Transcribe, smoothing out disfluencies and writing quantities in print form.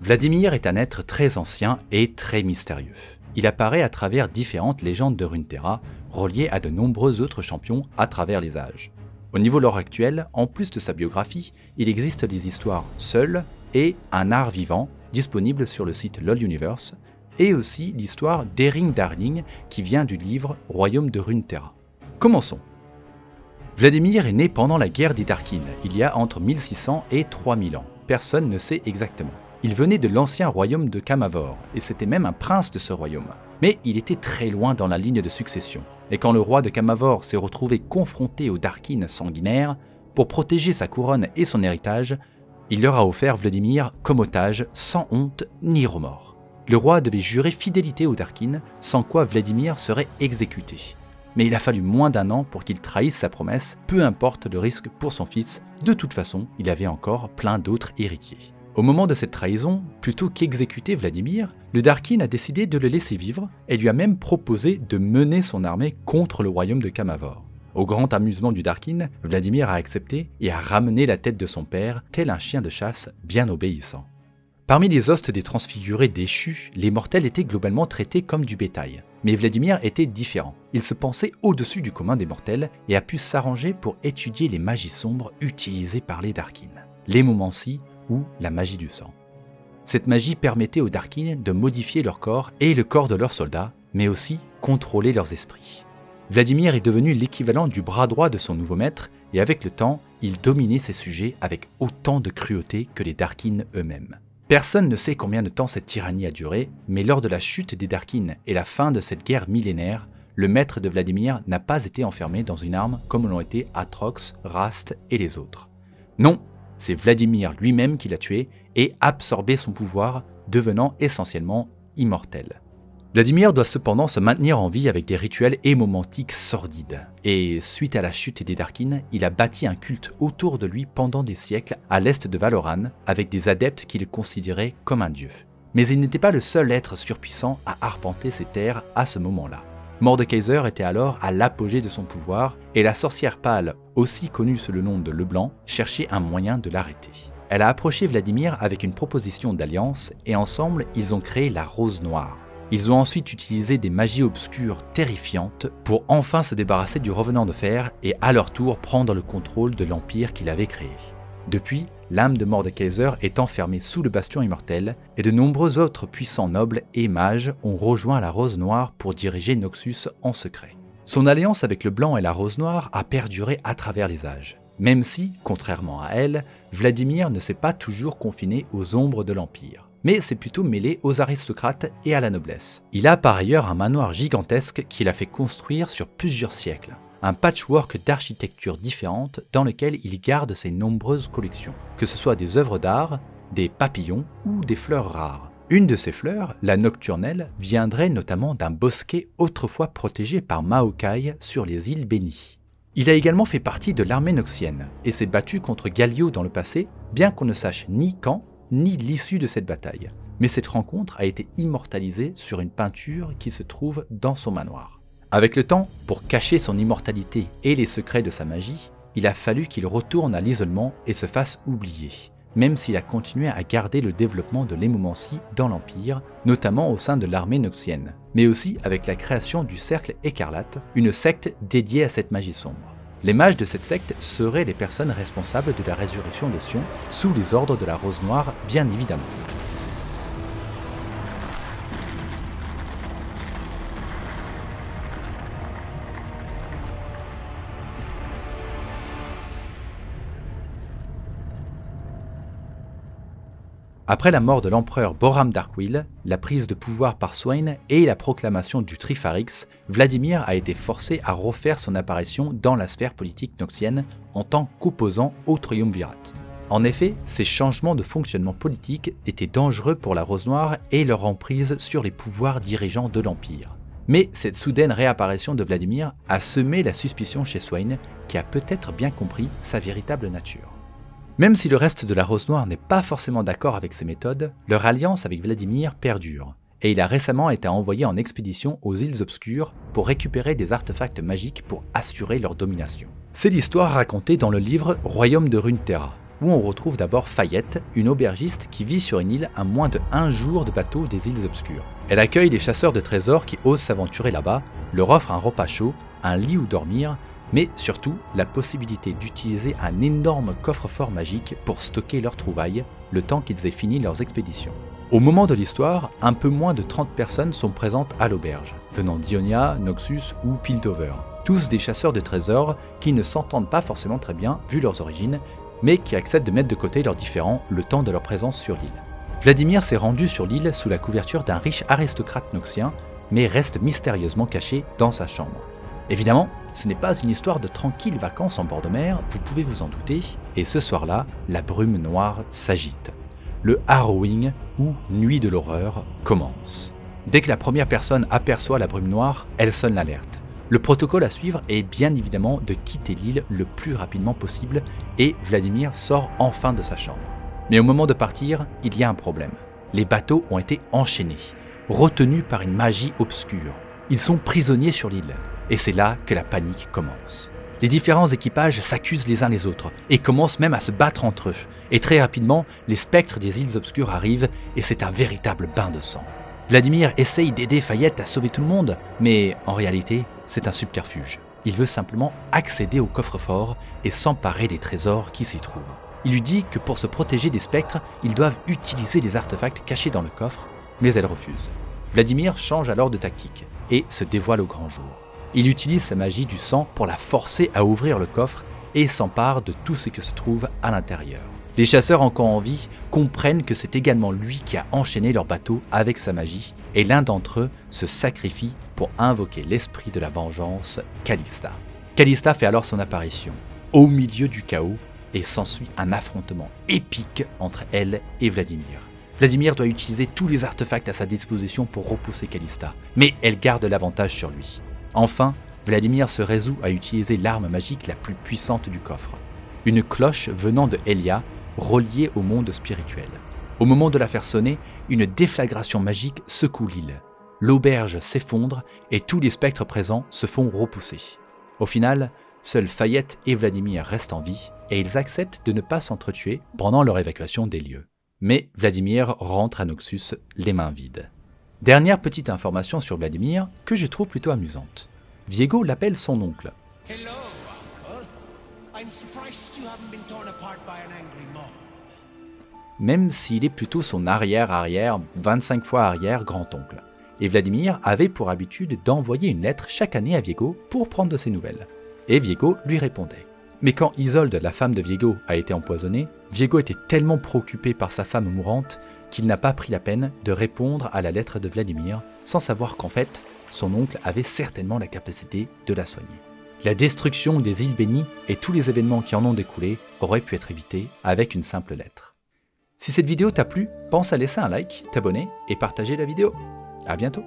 Vladimir est un être très ancien et très mystérieux. Il apparaît à travers différentes légendes de Runeterra, reliées à de nombreux autres champions à travers les âges. Au niveau lore actuel, en plus de sa biographie, il existe des histoires seules et un art vivant, disponible sur le site LoL Universe, et aussi l'histoire d'Ering Darling qui vient du livre Royaume de Runeterra. Commençons. Vladimir est né pendant la guerre des Darkin, il y a entre 1600 et 3000 ans. Personne ne sait exactement. Il venait de l'ancien royaume de Kamavor, et c'était même un prince de ce royaume. Mais il était très loin dans la ligne de succession, et quand le roi de Kamavor s'est retrouvé confronté aux Darkin sanguinaires, pour protéger sa couronne et son héritage, il leur a offert Vladimir comme otage, sans honte ni remords. Le roi devait jurer fidélité aux Darkin, sans quoi Vladimir serait exécuté. Mais il a fallu moins d'1 an pour qu'il trahisse sa promesse, peu importe le risque pour son fils, de toute façon, il avait encore plein d'autres héritiers. Au moment de cette trahison, plutôt qu'exécuter Vladimir, le Darkin a décidé de le laisser vivre et lui a même proposé de mener son armée contre le royaume de Kamavor. Au grand amusement du Darkin, Vladimir a accepté et a ramené la tête de son père, tel un chien de chasse bien obéissant. Parmi les hostes des transfigurés déchus, les mortels étaient globalement traités comme du bétail. Mais Vladimir était différent. Il se pensait au-dessus du commun des mortels et a pu s'arranger pour étudier les magies sombres utilisées par les Darkin, l'hémomancie ou la magie du sang. Cette magie permettait aux Darkin de modifier leur corps et le corps de leurs soldats, mais aussi contrôler leurs esprits. Vladimir est devenu l'équivalent du bras droit de son nouveau maître et avec le temps, il dominait ses sujets avec autant de cruauté que les Darkin eux-mêmes. Personne ne sait combien de temps cette tyrannie a duré, mais lors de la chute des Darkin et la fin de cette guerre millénaire, le maître de Vladimir n'a pas été enfermé dans une arme comme l'ont été Atrox, Rast et les autres. Non, c'est Vladimir lui-même qui l'a tué et absorbé son pouvoir, devenant essentiellement immortel. Vladimir doit cependant se maintenir en vie avec des rituels hémomantiques sordides. Et suite à la chute des Darkin, il a bâti un culte autour de lui pendant des siècles à l'est de Valoran, avec des adeptes qu'il considérait comme un dieu. Mais il n'était pas le seul être surpuissant à arpenter ces terres à ce moment-là. Mordekaiser était alors à l'apogée de son pouvoir, et la sorcière pâle, aussi connue sous le nom de Leblanc, cherchait un moyen de l'arrêter. Elle a approché Vladimir avec une proposition d'alliance, et ensemble, ils ont créé la Rose Noire. Ils ont ensuite utilisé des magies obscures terrifiantes pour enfin se débarrasser du Revenant de Fer et à leur tour prendre le contrôle de l'empire qu'il avait créé. Depuis, l'âme de Mordekaiser est enfermée sous le bastion immortel et de nombreux autres puissants nobles et mages ont rejoint la Rose Noire pour diriger Noxus en secret. Son alliance avec le Blanc et la Rose Noire a perduré à travers les âges, même si, contrairement à elle, Vladimir ne s'est pas toujours confiné aux ombres de l'empire, mais s'est plutôt mêlé aux aristocrates et à la noblesse. Il a par ailleurs un manoir gigantesque qu'il a fait construire sur plusieurs siècles, un patchwork d'architectures différentes dans lequel il garde ses nombreuses collections, que ce soit des œuvres d'art, des papillons ou des fleurs rares. Une de ces fleurs, la nocturnelle, viendrait notamment d'un bosquet autrefois protégé par Maokai sur les îles Bénies. Il a également fait partie de l'armée noxienne et s'est battu contre Galio dans le passé, bien qu'on ne sache ni quand ni l'issue de cette bataille. Mais cette rencontre a été immortalisée sur une peinture qui se trouve dans son manoir. Avec le temps, pour cacher son immortalité et les secrets de sa magie, il a fallu qu'il retourne à l'isolement et se fasse oublier, même s'il a continué à garder le développement de l'hémomancie dans l'Empire, notamment au sein de l'armée noxienne, mais aussi avec la création du Cercle Écarlate, une secte dédiée à cette magie sombre. Les mages de cette secte seraient les personnes responsables de la résurrection de Sion, sous les ordres de la Rose Noire, bien évidemment. Après la mort de l'empereur Boram Darkwill, la prise de pouvoir par Swain et la proclamation du Trifarix, Vladimir a été forcé à refaire son apparition dans la sphère politique noxienne en tant qu'opposant au Triumvirat. En effet, ces changements de fonctionnement politique étaient dangereux pour la Rose Noire et leur emprise sur les pouvoirs dirigeants de l'Empire. Mais cette soudaine réapparition de Vladimir a semé la suspicion chez Swain, qui a peut-être bien compris sa véritable nature. Même si le reste de la Rose Noire n'est pas forcément d'accord avec ses méthodes, leur alliance avec Vladimir perdure, et il a récemment été envoyé en expédition aux îles obscures pour récupérer des artefacts magiques pour assurer leur domination. C'est l'histoire racontée dans le livre Royaume de Runeterra, où on retrouve d'abord Fayette, une aubergiste qui vit sur une île à moins de 1 jour de bateau des îles obscures. Elle accueille les chasseurs de trésors qui osent s'aventurer là-bas, leur offre un repas chaud, un lit où dormir, mais surtout la possibilité d'utiliser un énorme coffre-fort magique pour stocker leurs trouvailles, le temps qu'ils aient fini leurs expéditions. Au moment de l'histoire, un peu moins de 30 personnes sont présentes à l'auberge, venant d'Ionia, Noxus ou Piltover. Tous des chasseurs de trésors qui ne s'entendent pas forcément très bien vu leurs origines, mais qui acceptent de mettre de côté leurs différends le temps de leur présence sur l'île. Vladimir s'est rendu sur l'île sous la couverture d'un riche aristocrate noxien, mais reste mystérieusement caché dans sa chambre. Évidemment, ce n'est pas une histoire de tranquilles vacances en bord de mer, vous pouvez vous en douter, et ce soir-là, la brume noire s'agite. Le Harrowing, ou Nuit de l'horreur, commence. Dès que la première personne aperçoit la brume noire, elle sonne l'alerte. Le protocole à suivre est bien évidemment de quitter l'île le plus rapidement possible, et Vladimir sort enfin de sa chambre. Mais au moment de partir, il y a un problème. Les bateaux ont été enchaînés, retenus par une magie obscure. Ils sont prisonniers sur l'île. Et c'est là que la panique commence. Les différents équipages s'accusent les uns les autres et commencent même à se battre entre eux. Et très rapidement, les spectres des îles obscures arrivent et c'est un véritable bain de sang. Vladimir essaye d'aider Fayette à sauver tout le monde, mais en réalité, c'est un subterfuge. Il veut simplement accéder au coffre-fort et s'emparer des trésors qui s'y trouvent. Il lui dit que pour se protéger des spectres, ils doivent utiliser les artefacts cachés dans le coffre, mais elle refuse. Vladimir change alors de tactique et se dévoile au grand jour. Il utilise sa magie du sang pour la forcer à ouvrir le coffre et s'empare de tout ce que se trouve à l'intérieur. Les chasseurs encore en vie comprennent que c'est également lui qui a enchaîné leur bateau avec sa magie et l'un d'entre eux se sacrifie pour invoquer l'esprit de la vengeance, Kalista. Kalista fait alors son apparition, au milieu du chaos, et s'ensuit un affrontement épique entre elle et Vladimir. Vladimir doit utiliser tous les artefacts à sa disposition pour repousser Kalista, mais elle garde l'avantage sur lui. Enfin, Vladimir se résout à utiliser l'arme magique la plus puissante du coffre, une cloche venant de Elia, reliée au monde spirituel. Au moment de la faire sonner, une déflagration magique secoue l'île. L'auberge s'effondre et tous les spectres présents se font repousser. Au final, seuls Fayette et Vladimir restent en vie et ils acceptent de ne pas s'entretuer pendant leur évacuation des lieux. Mais Vladimir rentre à Noxus les mains vides. Dernière petite information sur Vladimir que je trouve plutôt amusante. Viego l'appelle son oncle. Hello, uncle. I'm surprised you haven't been torn apart by an angry mob. Même s'il est plutôt son arrière-arrière, 25 fois arrière grand-oncle. Et Vladimir avait pour habitude d'envoyer une lettre chaque année à Viego pour prendre de ses nouvelles. Et Viego lui répondait. Mais quand Isolde, la femme de Viego, a été empoisonnée, Viego était tellement préoccupé par sa femme mourante qu'il n'a pas pris la peine de répondre à la lettre de Vladimir, sans savoir qu'en fait, son oncle avait certainement la capacité de la soigner. La destruction des îles bénies et tous les événements qui en ont découlé auraient pu être évités avec une simple lettre. Si cette vidéo t'a plu, pense à laisser un like, t'abonner et partager la vidéo. À bientôt.